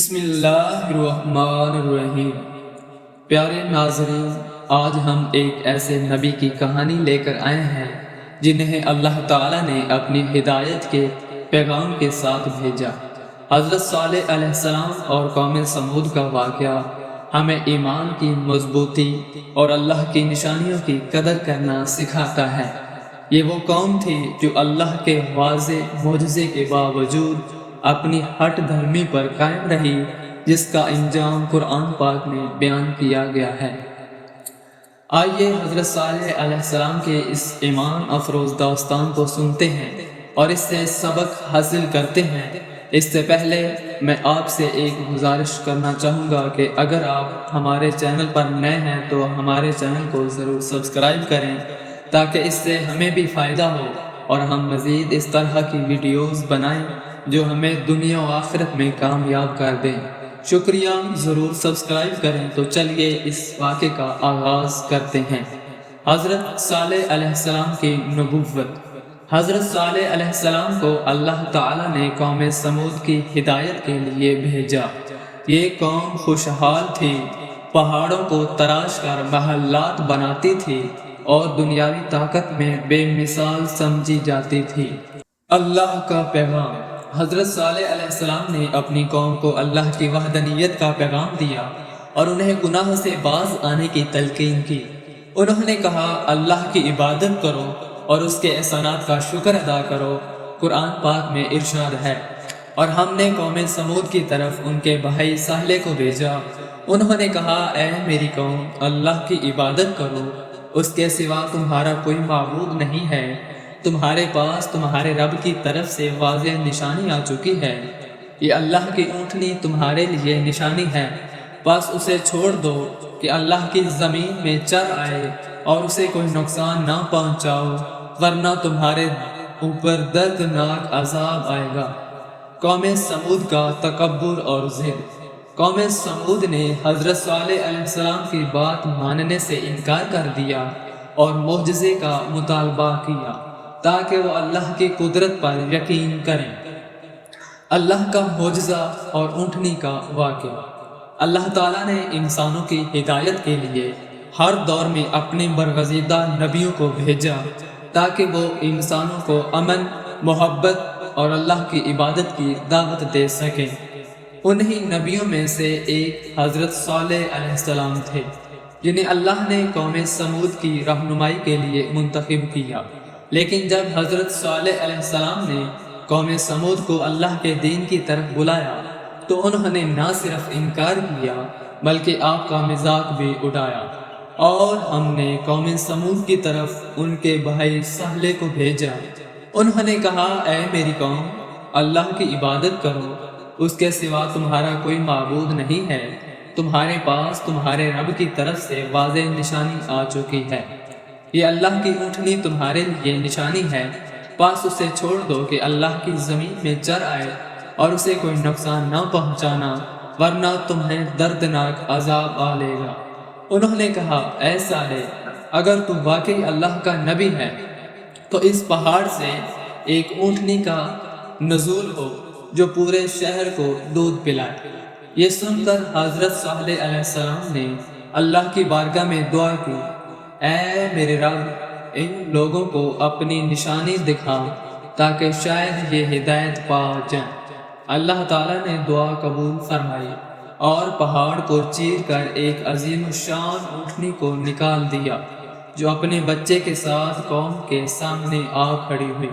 بسم اللہ الرحمن الرحیم۔ پیارے ناظرین، آج ہم ایک ایسے نبی کی کہانی لے کر آئے ہیں جنہیں اللہ تعالیٰ نے اپنی ہدایت کے پیغام کے ساتھ بھیجا۔ حضرت صالح علیہ السلام اور قوم سمود کا واقعہ ہمیں ایمان کی مضبوطی اور اللہ کی نشانیوں کی قدر کرنا سکھاتا ہے۔ یہ وہ قوم تھی جو اللہ کے واضح معجزے کے باوجود اپنی ہٹ دھرمی پر قائم رہی، جس کا انجام قرآن پاک میں بیان کیا گیا ہے۔ آئیے حضرت صالح علیہ السلام کے اس ایمان افروز داستان کو سنتے ہیں اور اس سے سبق حاصل کرتے ہیں۔ اس سے پہلے میں آپ سے ایک گزارش کرنا چاہوں گا کہ اگر آپ ہمارے چینل پر نئے ہیں تو ہمارے چینل کو ضرور سبسکرائب کریں تاکہ اس سے ہمیں بھی فائدہ ہو اور ہم مزید اس طرح کی ویڈیوز بنائیں جو ہمیں دنیا و آخرت میں کامیاب کر دیں۔ شکریہ، ضرور سبسکرائب کریں۔ تو چلیے اس واقعے کا آغاز کرتے ہیں۔ حضرت صالح علیہ السلام کی نبوت۔ حضرت صالح علیہ السلام کو اللہ تعالیٰ نے قوم سمود کی ہدایت کے لیے بھیجا۔ یہ قوم خوشحال تھی، پہاڑوں کو تراش کر محلات بناتی تھی اور دنیاوی طاقت میں بے مثال سمجھی جاتی تھی۔ اللہ کا پیغام۔ حضرت صالح علیہ السلام نے اپنی قوم کو اللہ کی وحدانیت کا پیغام دیا اور انہیں گناہ سے باز آنے کی تلقین کی۔ انہوں نے کہا، اللہ کی عبادت کرو اور اس کے احسانات کا شکر ادا کرو۔ قرآن پاک میں ارشاد ہے، اور ہم نے قوم سمود کی طرف ان کے بھائی صالح کو بھیجا۔ انہوں نے کہا، اے میری قوم، اللہ کی عبادت کرو، اس کے سوا تمہارا کوئی معبود نہیں ہے۔ تمہارے پاس تمہارے رب کی طرف سے واضح نشانی آ چکی ہے۔ یہ اللہ کی اونٹنی تمہارے لیے نشانی ہے، بس اسے چھوڑ دو کہ اللہ کی زمین میں چر آئے اور اسے کوئی نقصان نہ پہنچاؤ، ورنہ تمہارے اوپر دردناک عذاب آئے گا۔ قوم سمود کا تکبر اور ضد۔ قوم سمود نے حضرت صالح علیہ السلام کی بات ماننے سے انکار کر دیا اور معجزے کا مطالبہ کیا تاکہ وہ اللہ کی قدرت پر یقین کریں۔ اللہ کا معجزہ اور اونٹنی کا واقعہ۔ اللہ تعالیٰ نے انسانوں کی ہدایت کے لیے ہر دور میں اپنے برگزیدہ نبیوں کو بھیجا تاکہ وہ انسانوں کو امن، محبت اور اللہ کی عبادت کی دعوت دے سکیں۔ انہی نبیوں میں سے ایک حضرت صالح علیہ السلام تھے جنہیں اللہ نے قوم سمود کی رہنمائی کے لیے منتخب کیا۔ لیکن جب حضرت صالح علیہ السلام نے قوم سمود کو اللہ کے دین کی طرف بلایا تو انہوں نے نہ صرف انکار کیا بلکہ آپ کا مذاق بھی اڑایا، اور ہم نے قوم سمود کی طرف ان کے بھائی صالح کو بھیجا۔ انہوں نے کہا، اے میری قوم، اللہ کی عبادت کرو، اس کے سوا تمہارا کوئی معبود نہیں ہے۔ تمہارے پاس تمہارے رب کی طرف سے واضح نشانی آ چکی ہے۔ یہ اللہ کی اونٹنی تمہارے لیے نشانی ہے، بس اسے چھوڑ دو کہ اللہ کی زمین میں چر آئے اور اسے کوئی نقصان نہ پہنچانا، ورنہ تمہیں دردناک عذاب آ لے گا۔ انہوں نے کہا، اے صالح، اگر تم واقعی اللہ کا نبی ہے تو اس پہاڑ سے ایک اونٹنی کا نزول ہو جو پورے شہر کو دودھ پلائے۔ یہ سن کر حضرت صالح علیہ السلام نے اللہ کی بارگاہ میں دعا کی، اے میرے رب، ان لوگوں کو اپنی نشانی دکھا تاکہ شاید یہ ہدایت پا جائیں۔ اللہ تعالیٰ نے دعا قبول فرمائی اور پہاڑ کو چیر کر ایک عظیم الشان اونٹنی کو نکال دیا جو اپنے بچے کے ساتھ قوم کے سامنے آ کھڑی ہوئی۔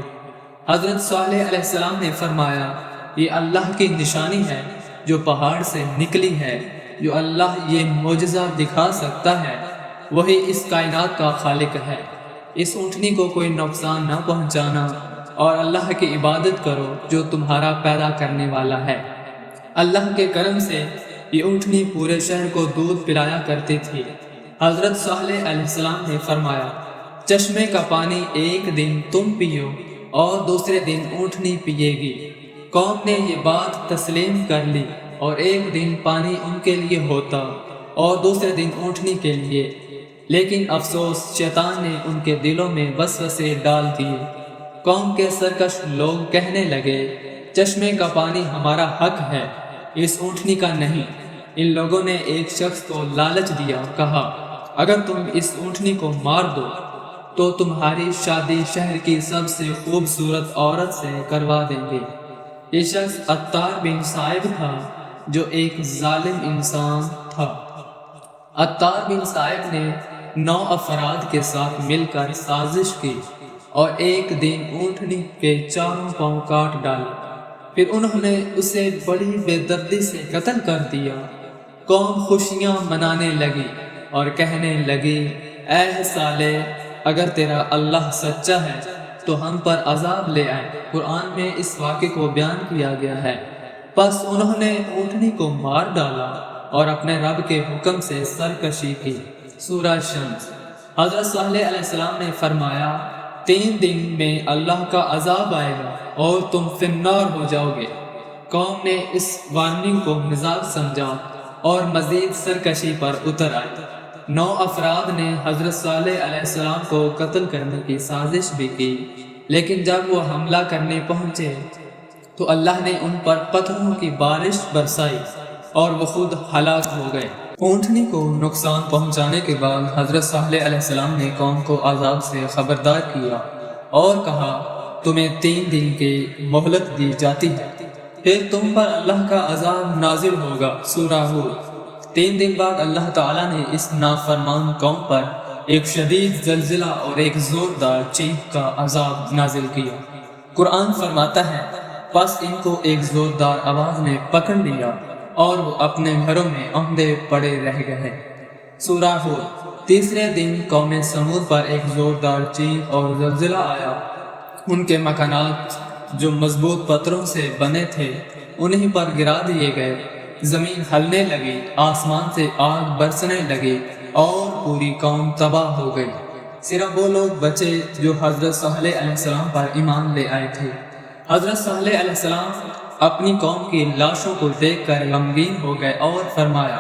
حضرت صالح علیہ السلام نے فرمایا، یہ اللہ کی نشانی ہے جو پہاڑ سے نکلی ہے۔ جو اللہ یہ معجزہ دکھا سکتا ہے وہی اس کائنات کا خالق ہے۔ اس اونٹنی کو کوئی نقصان نہ پہنچانا اور اللہ کی عبادت کرو جو تمہارا پیدا کرنے والا ہے۔ اللہ کے کرم سے یہ اونٹنی پورے شہر کو دودھ پلایا کرتی تھی۔ حضرت صالح علیہ السلام نے فرمایا، چشمے کا پانی ایک دن تم پیو اور دوسرے دن اونٹنی پیے گی۔ قوم نے یہ بات تسلیم کر لی اور ایک دن پانی ان کے لیے ہوتا اور دوسرے دن اونٹنی کے لیے، لیکن افسوس، شیطان نے ان کے دلوں میں وسوسے ڈال دیے۔ قوم کے سرکش لوگ کہنے لگے، چشمے کا پانی ہمارا حق ہے، اس اونٹنی کا نہیں۔ ان لوگوں نے ایک شخص کو لالچ دیا، کہا اگر تم اس اونٹنی کو مار دو تو تمہاری شادی شہر کی سب سے خوبصورت عورت سے کروا دیں گے۔ یہ شخص عطار بن صائب تھا جو ایک ظالم انسان تھا۔ عطار بن صائب نے 9 افراد کے ساتھ مل کر سازش کی اور ایک دن اونٹنی کے چاروں پاؤں کاٹ ڈالے، پھر انہوں نے اسے بڑی بے دردی سے قتل کر دیا۔ قوم خوشیاں منانے لگی اور کہنے لگی، اے سالے، اگر تیرا اللہ سچا ہے تو ہم پر عذاب لے آئے۔ قرآن میں اس واقعے کو بیان کیا گیا ہے۔ پس انہوں نے اونٹنی کو مار ڈالا اور اپنے رب کے حکم سے سرکشی کی۔ سورہ شمس۔ حضرت صالح علیہ السلام نے فرمایا، 3 دن میں اللہ کا عذاب آئے گا اور تم فی النار ہو جاؤ گے۔ قوم نے اس وارننگ کو مزاق سمجھا اور مزید سرکشی پر اتر آئی۔ 9 افراد نے حضرت صالح علیہ السلام کو قتل کرنے کی سازش بھی کی، لیکن جب وہ حملہ کرنے پہنچے تو اللہ نے ان پر پتھروں کی بارش برسائی اور وہ خود ہلاک ہو گئے۔ اونٹنی کو نقصان پہنچانے کے بعد حضرت صالح علیہ السلام نے قوم کو عذاب سے خبردار کیا اور کہا، تمہیں 3 دن کی مہلت دی جاتی ہے، پھر تم پر اللہ کا عذاب نازل ہوگا۔ سورہ ہود۔ 3 دن بعد اللہ تعالیٰ نے اس نافرمان قوم پر ایک شدید زلزلہ اور ایک زوردار چیخ کا عذاب نازل کیا۔ قرآن فرماتا ہے، پس ان کو ایک زوردار آواز نے پکڑ لیا اور وہ اپنے گھروں میں اندھے پڑے رہ گئے۔ سورہ ہود۔ تیسرے دن قوم سمود پر ایک زوردار چیخ اور زلزلہ آیا۔ ان کے مکانات جو مضبوط پتھروں سے بنے تھے انہیں پر گرا دیے گئے، زمین ہلنے لگی، آسمان سے آگ برسنے لگی اور پوری قوم تباہ ہو گئی۔ صرف وہ لوگ بچے جو حضرت صالح علیہ السلام پر ایمان لے آئے تھے۔ حضرت صالح علیہ السلام اپنی قوم کی لاشوں کو دیکھ کر غمگین ہو گئے اور فرمایا،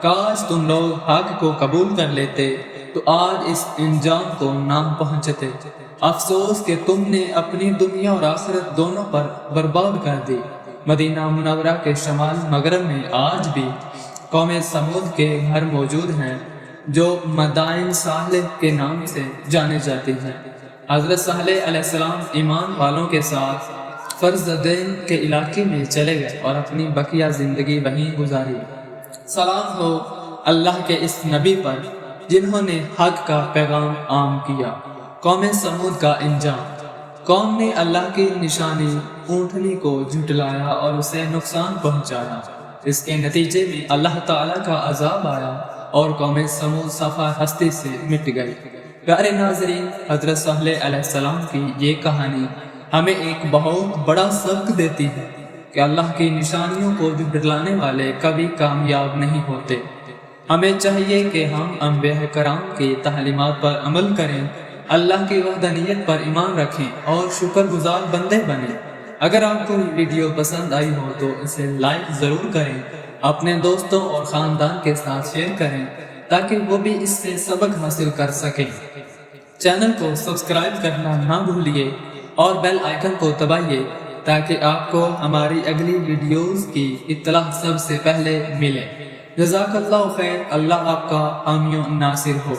کاش تم لوگ حق کو قبول کر لیتے تو آج اس انجام کو نہ پہنچتے۔ افسوس کہ تم نے اپنی دنیا اور آخرت دونوں پر برباد کر دی۔ مدینہ منورہ کے شمال مغرب میں آج بھی قوم سمود کے گھر موجود ہیں جو مدائن صالح کے نام سے جانے جاتے ہیں۔ حضرت صالح علیہ السلام ایمان والوں کے ساتھ فرزدین کے علاقے میں چلے گئے اور اپنی بقیہ زندگی وہیں گزاری۔ سلام ہو اللہ کے اس نبی پر جنہوں نے حق کا پیغام عام کیا۔ قوم سمود کا انجام۔ قوم نے اللہ کی نشانی اونٹنی کو جھٹلایا اور اسے نقصان پہنچایا۔ اس کے نتیجے میں اللہ تعالیٰ کا عذاب آیا اور قوم سمود صفحہ ہستی سے مٹ گئی۔ پیارے ناظرین، حضرت صالح علیہ السلام کی یہ کہانی ہمیں ایک بہت بڑا سبق دیتی ہے کہ اللہ کی نشانیوں کو جھٹلانے والے کبھی کامیاب نہیں ہوتے۔ ہمیں چاہیے کہ ہم انبیاء کرام کی تعلیمات پر عمل کریں، اللہ کی وحدانیت پر ایمان رکھیں اور شکر گزار بندے بنیں۔ اگر آپ کو یہ ویڈیو پسند آئی ہو تو اسے لائک ضرور کریں، اپنے دوستوں اور خاندان کے ساتھ شیئر کریں تاکہ وہ بھی اس سے سبق حاصل کر سکیں۔ چینل کو سبسکرائب کرنا نہ بھولیے اور بیل آئیکن کو دبائیے تاکہ آپ کو ہماری اگلی ویڈیوز کی اطلاع سب سے پہلے ملے۔ جزاک اللہ خیر، اللہ آپ کا حامی و ناصر ہو۔